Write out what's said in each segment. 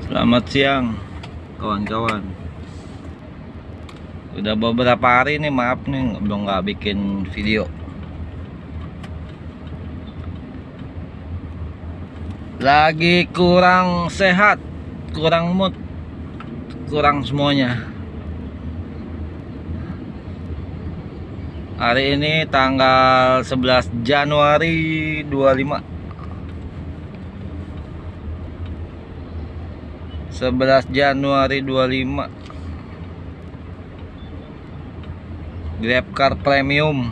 Selamat siang kawan-kawan. Udah beberapa hari nih, maaf nih belum nggak bikin video. Lagi kurang sehat, kurang mood, kurang semuanya. Hari ini tanggal 11 Januari 25. 11 Januari 25. Grabcar Premium.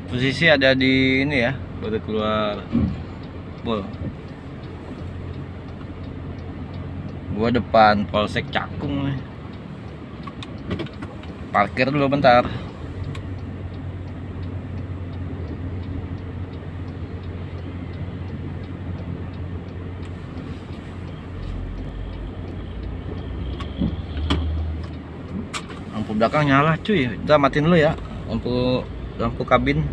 Posisi ada di ini ya, baru keluar Pol. Gua depan Polsek Cakung nih. Parkir dulu bentar. Lampu belakang nyala cuy. Udah matiin dulu ya lampu kabin.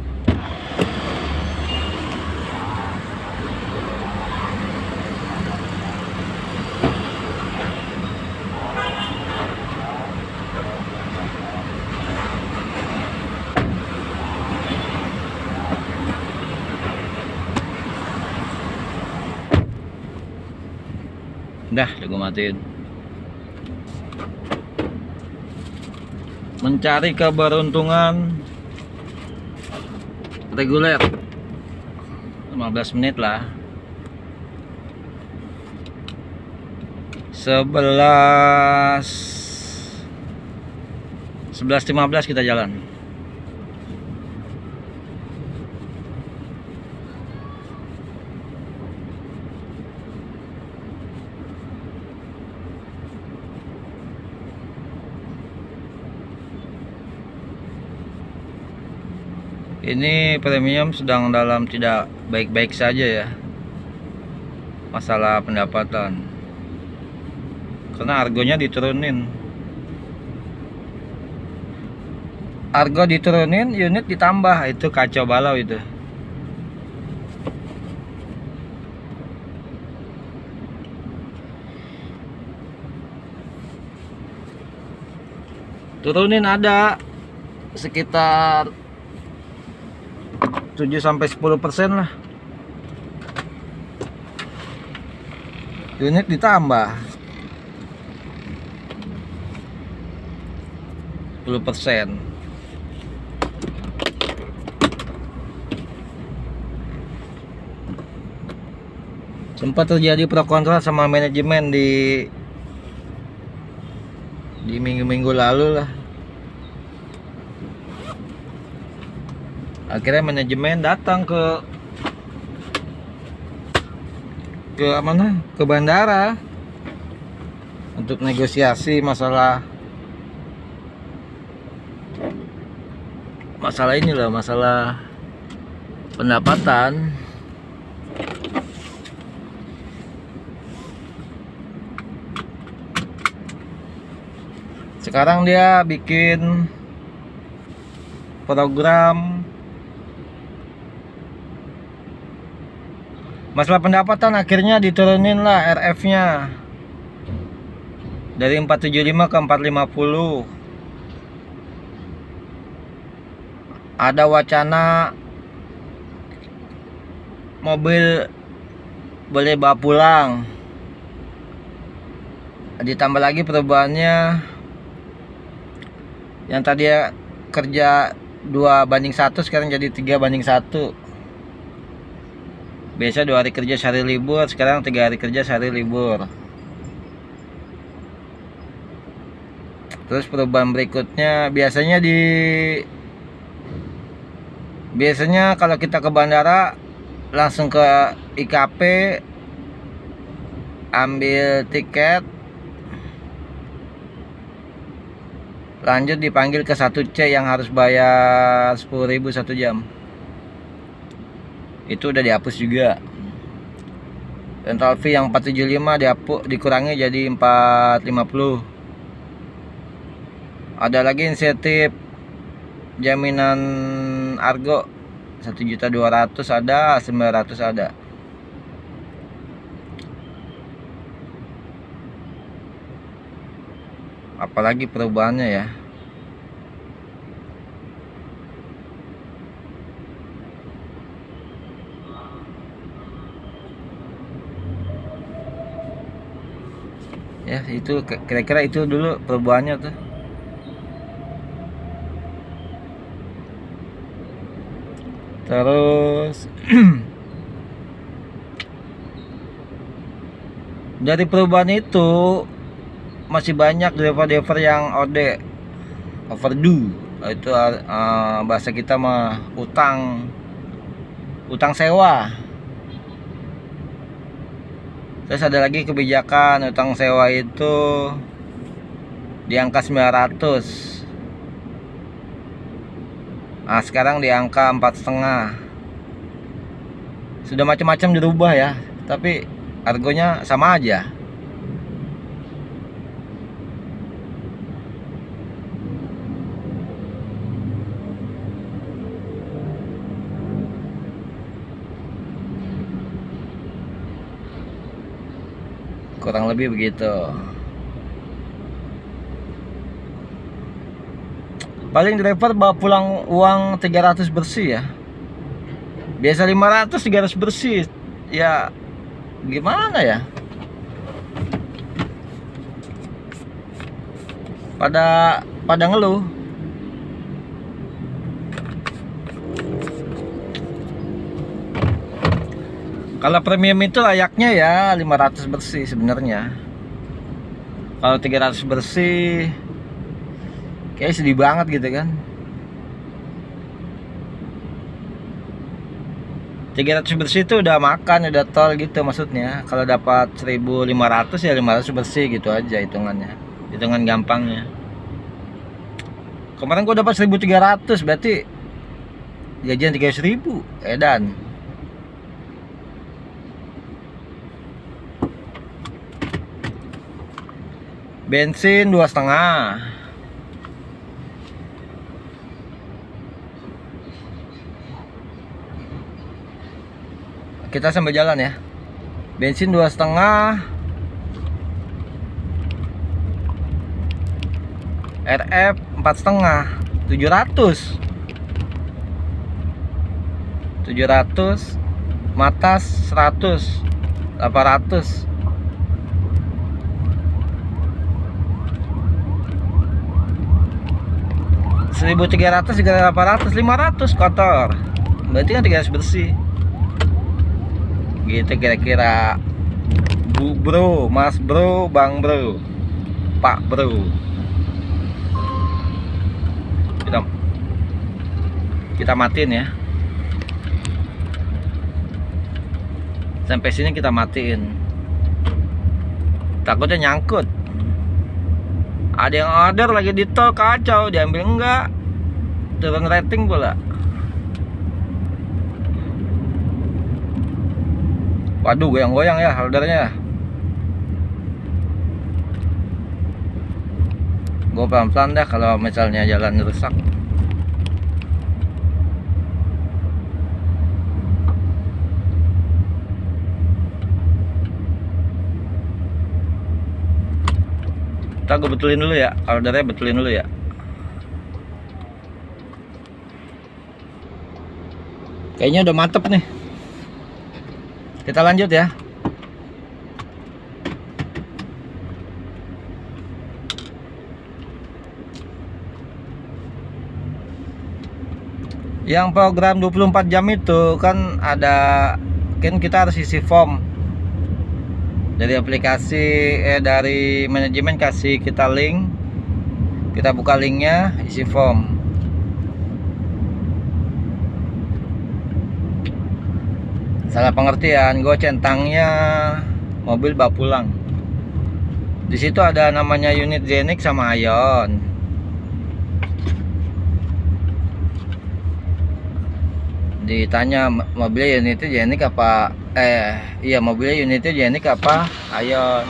Udah gue matiin. Mencari keberuntungan reguler 15 menit lah. 11:15 kita jalan. Ini premium sedang dalam tidak baik-baik saja ya, masalah pendapatan, karena argonya diturunin. Argo diturunin, unit ditambah, itu kacau balau itu. Turunin ada sekitar 7-10% lah. Unit ditambah 10%. Sempat terjadi pro kontra sama manajemen di minggu-minggu lalu lah. Akhirnya manajemen datang ke mana? Ke bandara untuk negosiasi masalah ini loh, masalah pendapatan. Sekarang dia bikin program masalah pendapatan, akhirnya diturunin lah RF-nya dari 475 ke 450. Ada wacana mobil boleh bawa pulang. Ditambah lagi perubahannya, yang tadi kerja 2:1 sekarang jadi 3:1. Biasa 2 hari kerja sehari libur, sekarang 3 hari kerja sehari libur. Terus perubahan berikutnya, biasanya kalau kita ke bandara langsung ke IKP, ambil tiket, lanjut dipanggil ke 1C yang harus bayar 10.000 1 jam. itu udah dihapus juga. Rental fee yang 475 dikurangi jadi 450. Ada lagi insentif jaminan Argo 1.200.000 ada, 900 ada. Apalagi perubahannya ya. Ya itu kira-kira itu dulu perubahannya tuh. Terus dari perubahan itu masih banyak driver-driver yang overdue. Itu bahasa kita mah utang sewa. Terus ada lagi kebijakan utang sewa itu di angka 900. Nah, sekarang di angka 4,5. Sudah macam-macam dirubah ya, tapi harganya sama aja. Kurang lebih begitu. Paling driver bawa pulang uang 300 bersih ya. Biasa 500, 300 bersih. Ya gimana ya? Pada ngeluh. Kalau premium itu layaknya ya 500 bersih sebenarnya. Kalau 300 bersih kayak sedih banget gitu kan. 300 bersih itu udah makan, udah tol gitu maksudnya. Kalau dapat 1.500 ya 500 bersih gitu aja hitungannya. Hitungan gampangnya. Kemarin gua dapat 1.300, berarti gajian 300.000 edan. Bensin 2,5. Kita sambil jalan ya. Bensin 2,5. RF 4,5. 700. Matas 100. 800. 1.300 juga 800, 500 kotor. Berarti kan 300 bersih. Gitu kira-kira. Bu bro, mas bro, bang bro, pak bro. Kita matiin ya. Sampai sini kita matiin. Takutnya nyangkut. Ada yang order lagi di tol, kacau, diambil enggak, turun rating pula. Waduh, goyang-goyang ya holdernya. Gue pelan-pelan dah kalau misalnya jalan rusak. Ntar gue betulin dulu ya, holdernya betulin dulu ya. Kayaknya udah mantep nih. Kita lanjut ya. Yang program 24 jam itu kan kita harus isi form. Dari aplikasi dari manajemen kasih kita link. Kita buka linknya, isi form. Salah pengertian, gue centangnya mobil bawa pulang. Di situ ada namanya unit Zenik sama Ion. Ditanya mobilnya unitnya Jenik apa, iya mobilnya unitnya Jenik apa Ayon.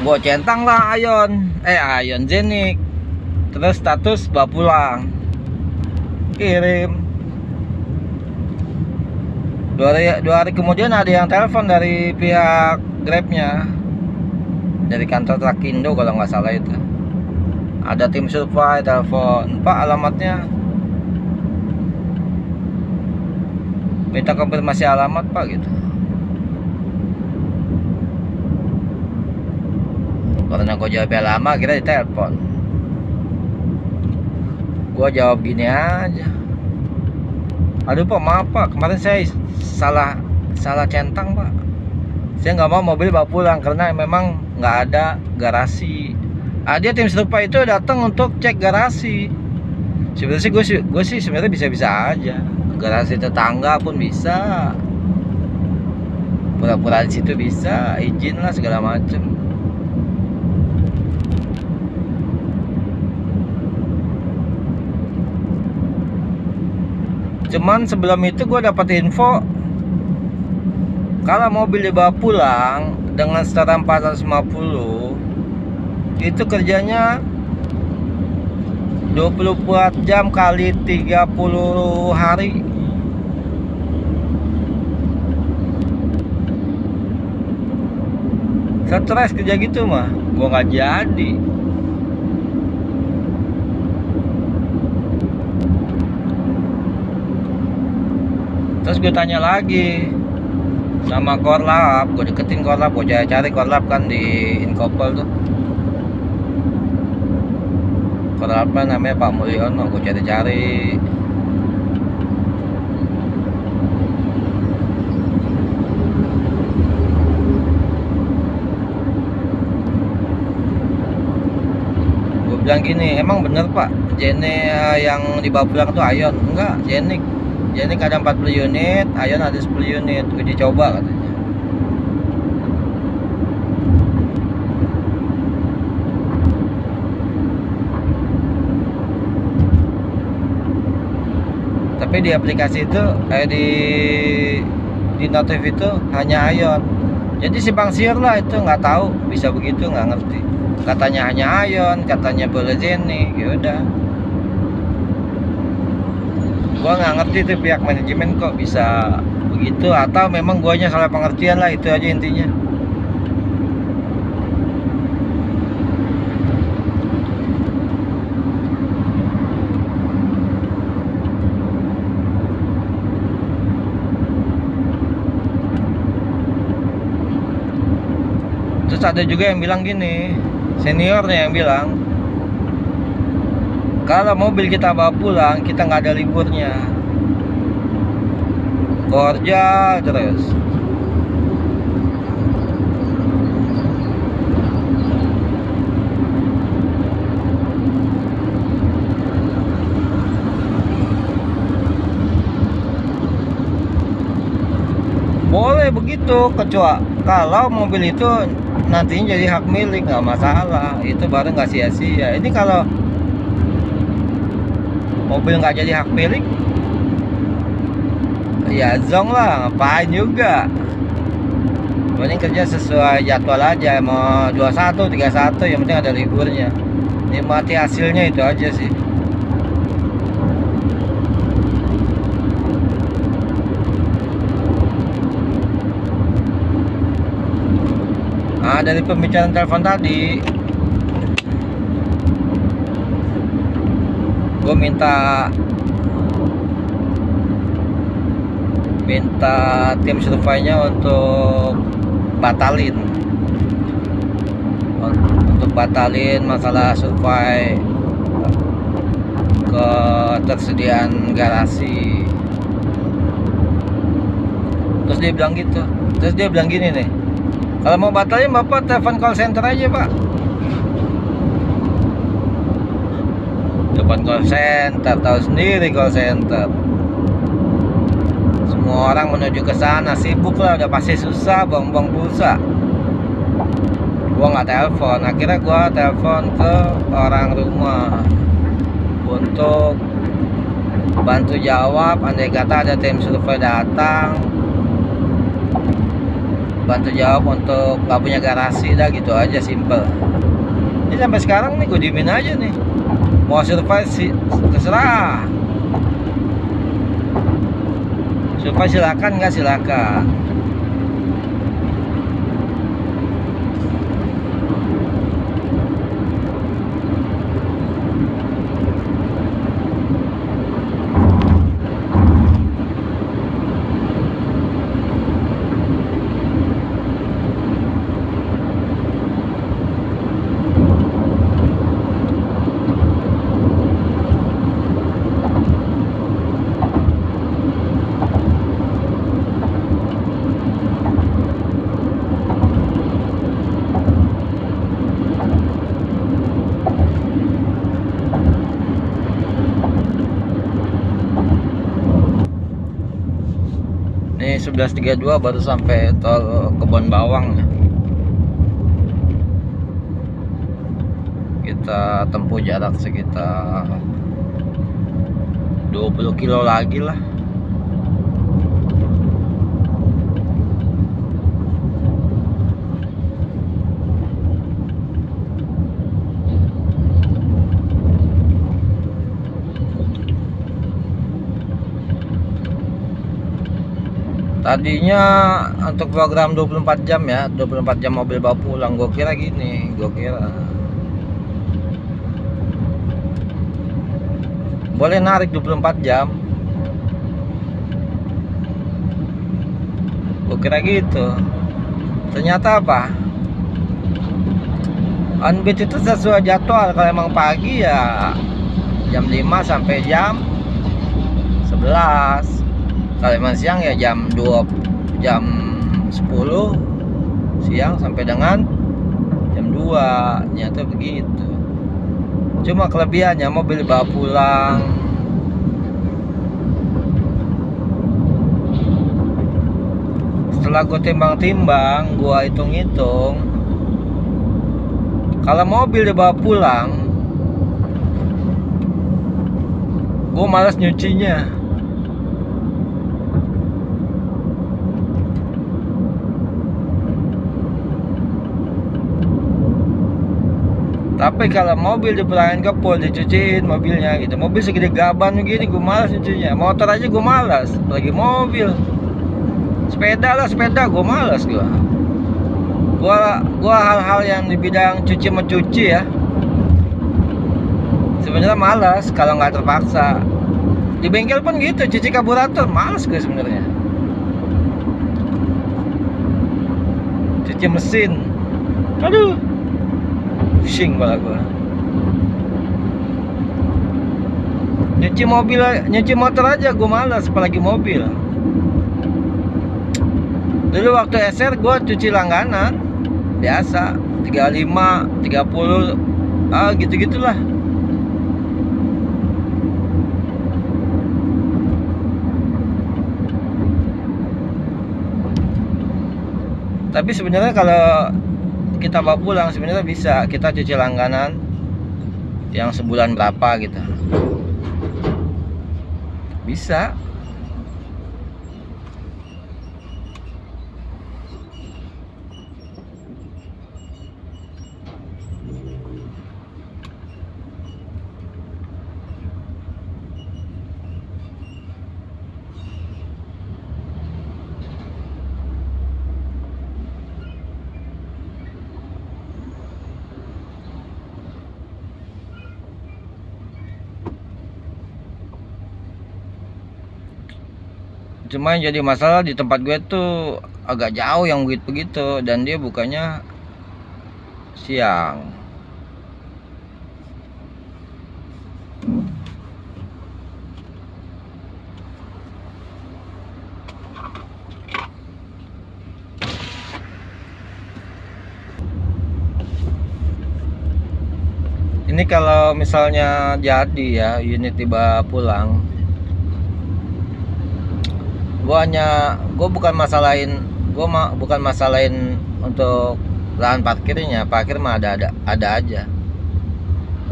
Gua centang lah Ayon Jenik, terus status bawa pulang, kirim. Dua hari kemudian ada yang telepon dari pihak Grabnya, dari kantor Trakindo kalau nggak salah itu. Ada tim survei telepon, Pak alamatnya, minta konfirmasi alamat Pak gitu. Karena gue jawabnya lama, kira ditelepon. Gue jawab gini aja, aduh Pak maaf Pak, kemarin saya salah centang Pak. Saya nggak mau mobil bawa pulang karena memang nggak ada garasi. Dia tim serupa itu datang untuk cek garasi. Sebenarnya gue sih sebenarnya bisa-bisa aja. Garasi tetangga pun bisa. Pura-pura di situ bisa, izin lah segala macem. Cuman sebelum itu gue dapat info kalau mobil dibawa pulang dengan setoran 450 itu kerjanya 24 jam kali 30 hari. Stres kerja gitu mah gua nggak jadi. Terus gue tanya lagi sama Korlap, gue deketin Korlap, gue cari Korlap kan di Inkopol tuh. Korlapnya namanya Pak Mulyono, gue cari-cari. Gue bilang gini, emang bener Pak, Jenik yang dibawa pulang tuh Ayon? Enggak, Jenik ada 40 unit, Ayon ada 10 unit, uji coba katanya. Tapi di aplikasi itu, di notif itu hanya Ayon. Jadi simpang siur lah itu, nggak tahu bisa begitu, nggak ngerti. Katanya hanya Ayon, katanya boleh Jenik, ya udah. Gua nggak ngerti tuh pihak manajemen kok bisa begitu, atau memang guanya salah pengertian lah, itu aja intinya. Terus ada juga yang bilang gini, seniornya yang bilang, kalau mobil kita bawa pulang, kita nggak ada liburnya, kerja terus. Boleh begitu, kecuali kalau mobil itu nantinya jadi hak milik, nggak masalah, itu baru nggak sia-sia. Ini kalau mobil nggak jadi hak milik, ya zong lah, ngapain juga. Mending kerja sesuai jadwal aja, mau 21, 31, yang penting ada liburnya. Nikmati hasilnya, itu aja sih. Nah, dari pembicaraan telepon tadi, gue minta tim surveinya untuk batalin masalah survei ketersediaan garasi. Terus dia bilang gini nih, kalau mau batalin Bapak telepon call center aja Pak. Telepon call center, tahu sendiri call center. Semua orang menuju ke sana, sibuk lah, udah pasti susah, buang-buang pulsa. gua nggak telepon. Akhirnya gua telepon ke orang rumah untuk bantu jawab, andai kata ada tim survei datang, bantu jawab untuk nggak punya garasi. Dah gitu aja, simple. Ini sampai sekarang nih gue diemin aja nih. Mau survei sih terserah, survei silakan, nggak silakan. Ini 11.32 baru sampai tol Kebon Bawang. Kita tempuh jarak sekitar 20 kilo lagi lah. Tadinya untuk program 24 jam ya, 24 jam mobil bawa pulang. Gue kira gini, gue kira boleh narik 24 jam. Gue kira gitu. Ternyata apa? Unbeat itu sesuai jadwal. Kalau emang pagi ya jam 5 sampai jam 11. Kalau emang siang ya jam 10 siang sampai dengan jam 2. Ternyata begitu. Cuma kelebihannya mobil bawa pulang. Setelah gue timbang-timbang, gue hitung-hitung, kalau mobil dibawa pulang, gue malas nyucinya. Tapi kalau mobil dipulangin ke pool, dicuciin mobilnya gitu. Mobil segede gaban begini, gue malas nyucinya. Motor aja gue malas, apalagi mobil. Sepeda gue malas gue. Gua hal-hal yang di bidang cuci mencuci ya, sebenarnya malas kalau nggak terpaksa. Di bengkel pun gitu, cuci karburator malas gue sebenarnya. Cuci mesin, aduh, pusing kepala gue. Nyuci motor aja gue malas, apalagi mobil. Dulu waktu SR gue cuci langganan biasa 35, 30, gitu-gitulah. Tapi sebenarnya kalau kita bawa pulang sebenarnya bisa kita cuci langganan yang sebulan berapa gitu. Bisa. Cuma yang jadi masalah di tempat gue tuh agak jauh yang begitu, dan dia bukanya siang. Ini kalau misalnya jadi ya unit tiba pulang, gue bukan masalahin untuk lahan parkirnya, parkir mah ada aja.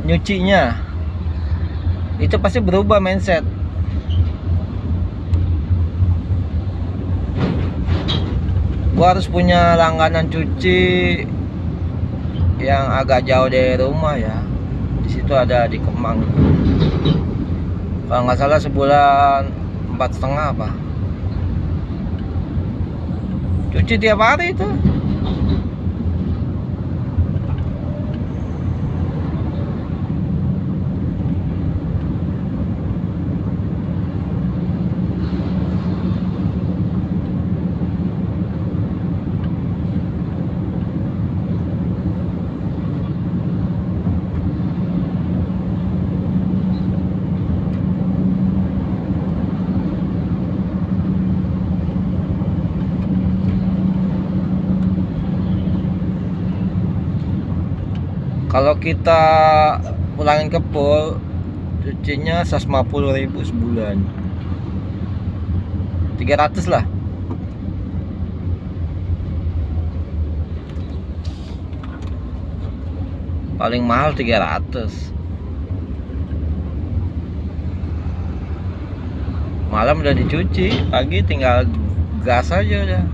Nyucinya itu pasti berubah mindset. Gua harus punya langganan cuci yang agak jauh dari rumah ya. Di situ ada di Kemang. Kalau nggak salah sebulan 4,5 apa. Cuci tiap hari itu. Kalau kita pulangin ke pool, cucinya 150.000 sebulan. 300 lah. Paling mahal 300. Malam udah dicuci, pagi tinggal gas aja udah.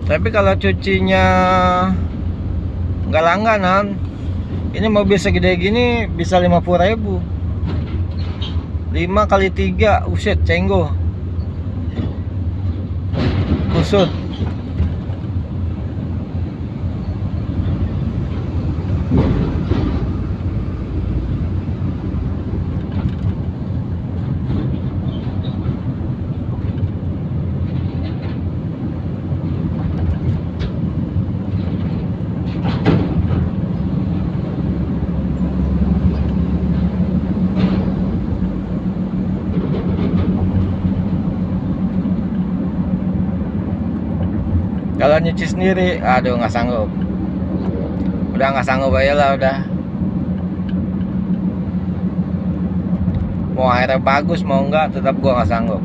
Tapi kalau cucinya nggak langganan, ini mobil segede gini bisa 50.000. 5 kali 3, uset, cenggo. Kusut. Kalau nyuci sendiri, aduh nggak sanggup. Udah nggak sanggup aja lah udah. Mau airnya bagus mau enggak, tetap gua nggak sanggup.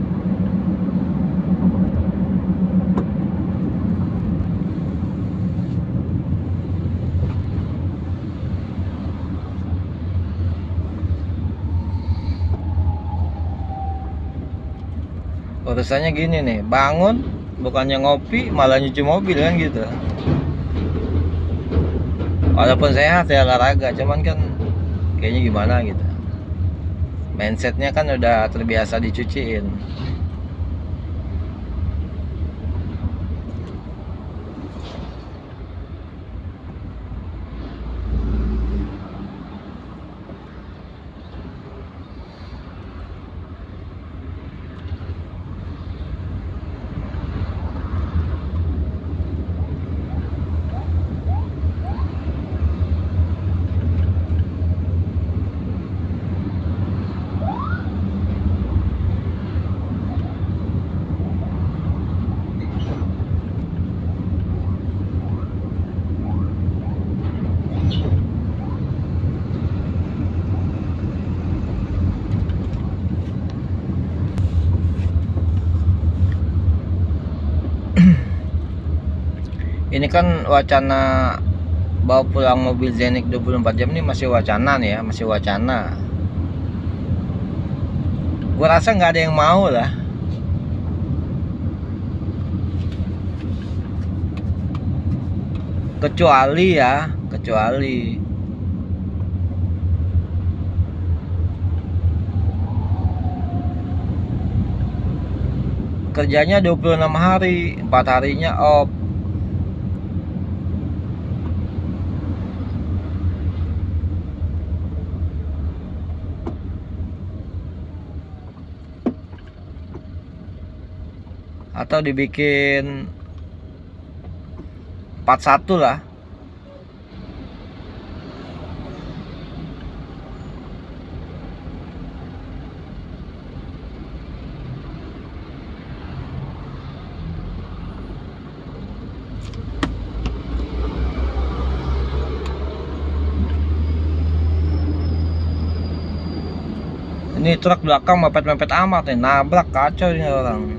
Urusannya gini nih, bangun bukannya ngopi malah nyuci mobil kan gitu. Walaupun sehat ya olahraga, cuman kan kayaknya gimana gitu. Mindsetnya kan udah terbiasa dicuciin. Ini kan wacana bawa pulang mobil Zenik 24 jam ini masih wacana nih ya, masih wacana. Gua rasa nggak ada yang mau lah. Kecuali kerjanya 26 hari, 4 harinya off. Atau dibikin 41 lah. Ini truk belakang mepet-mepet amat nih, nabrak kacau ini orang.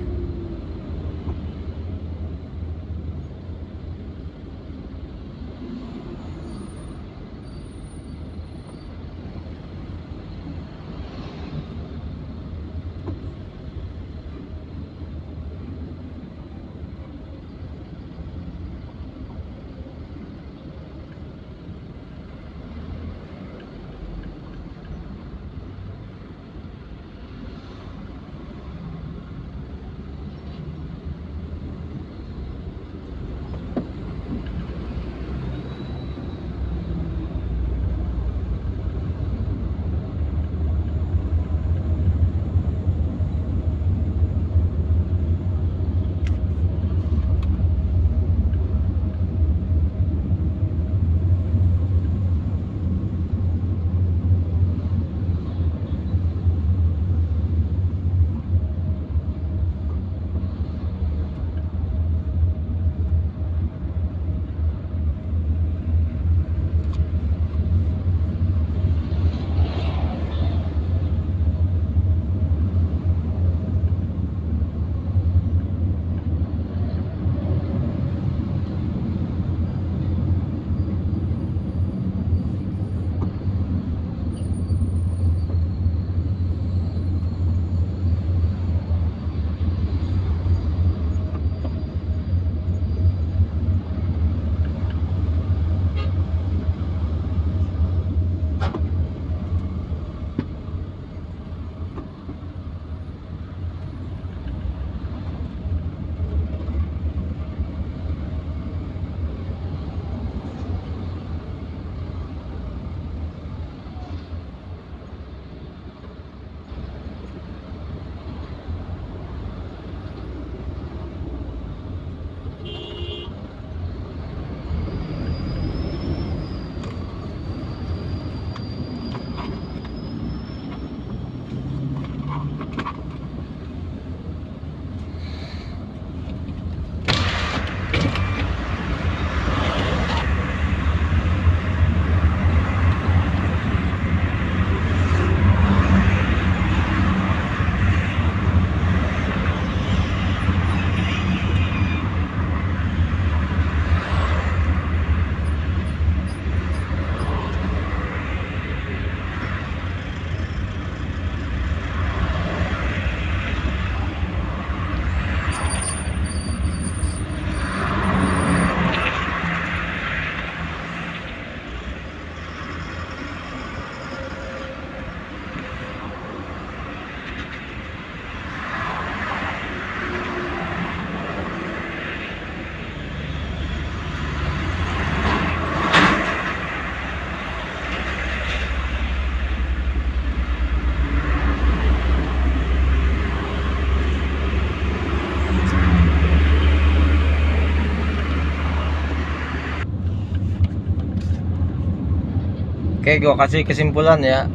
Oke, gua kasih kesimpulan ya.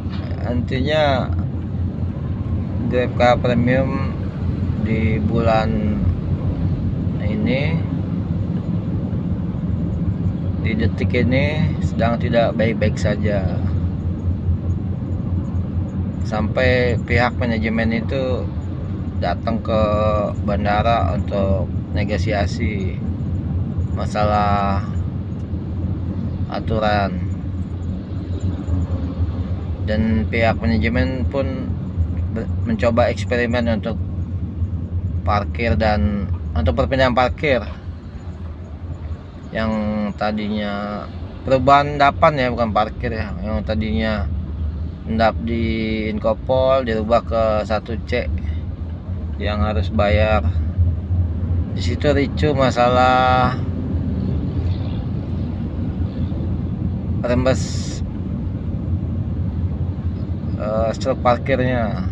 Intinya GrabCar Premium di bulan ini, di detik ini sedang tidak baik-baik saja. Sampai pihak manajemen itu datang ke bandara untuk negosiasi masalah aturan. Dan pihak manajemen pun mencoba eksperimen untuk parkir dan untuk perpindahan parkir yang tadinya perubahan endapan ya, bukan parkir ya, yang tadinya endap di Inkopol dirubah ke 1C yang harus bayar. Di situ ricu masalah rembes struk parkirnya.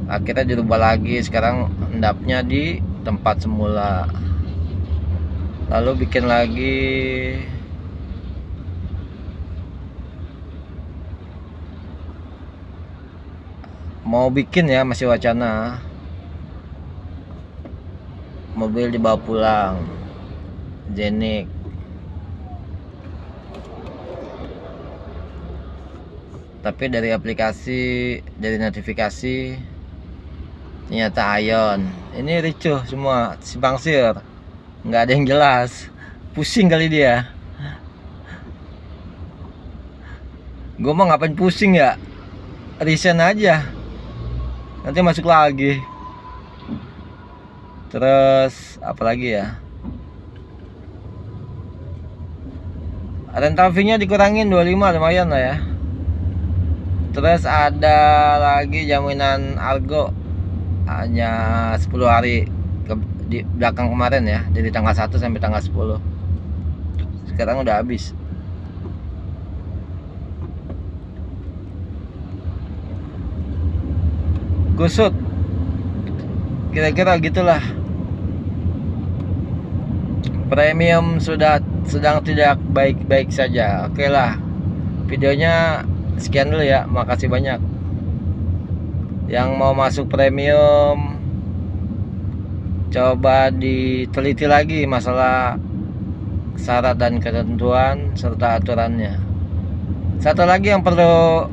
Akhirnya dirubah lagi, sekarang endapnya di tempat semula, lalu bikin lagi mau bikin ya, masih wacana mobil dibawa pulang Jenik. tapi dari aplikasi, dari notifikasi ternyata Ion. Ini ricuh semua, simpang siur, nggak ada yang jelas, pusing kali dia. Gue mau ngapain pusing ya, resign aja, nanti masuk lagi. Terus apalagi ya, rental fee-nya dikurangin 25, lumayan lah ya. Terus ada lagi jaminan Argo hanya 10 hari di belakang kemarin ya, dari tanggal 1 sampai tanggal 10. Sekarang udah habis. Kusut kira-kira gitulah. Premium sudah sedang tidak baik-baik saja. Oke lah, videonya sekian dulu ya, makasih banyak. Yang mau masuk premium, coba diteliti lagi masalah syarat dan ketentuan serta aturannya. Satu lagi yang perlu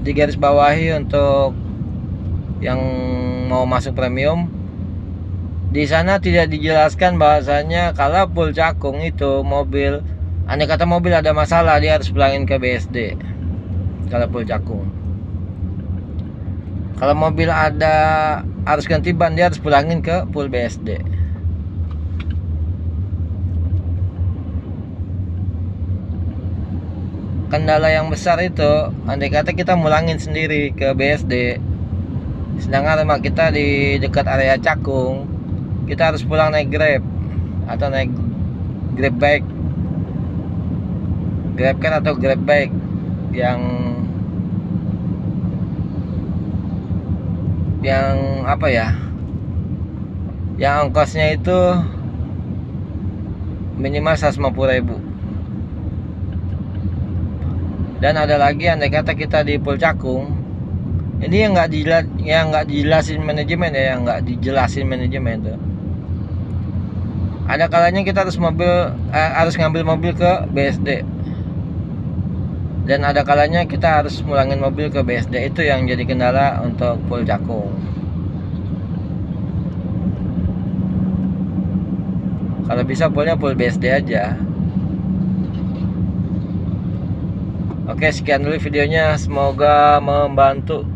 digaris bawahi untuk yang mau masuk premium, di sana tidak dijelaskan bahwasanya kalau full cakung itu mobil, andai kata mobil ada masalah, dia harus pulangin ke BSD. Kalau full cakung, kalau mobil ada harus ganti ban, dia harus pulangin ke full BSD. Kendala yang besar itu andai kata kita mulangin sendiri ke BSD, sedangkan rumah kita di dekat area cakung, kita harus pulang naik Grab atau naik Grab bike, Grab car atau Grab bike yang apa ya, yang ongkosnya itu minimal 150.000. Dan ada lagi, andai kata kita di full cakung, ini yang nggak dijelasin manajemen ya, yang nggak dijelasin manajemen tuh. Ada kalanya kita harus ngambil mobil ke BSD, dan ada kalanya kita harus mulangin mobil ke BSD. Itu yang jadi kendala untuk full cakung. Kalau bisa fullnya full BSD aja. Oke, sekian dulu videonya, semoga membantu.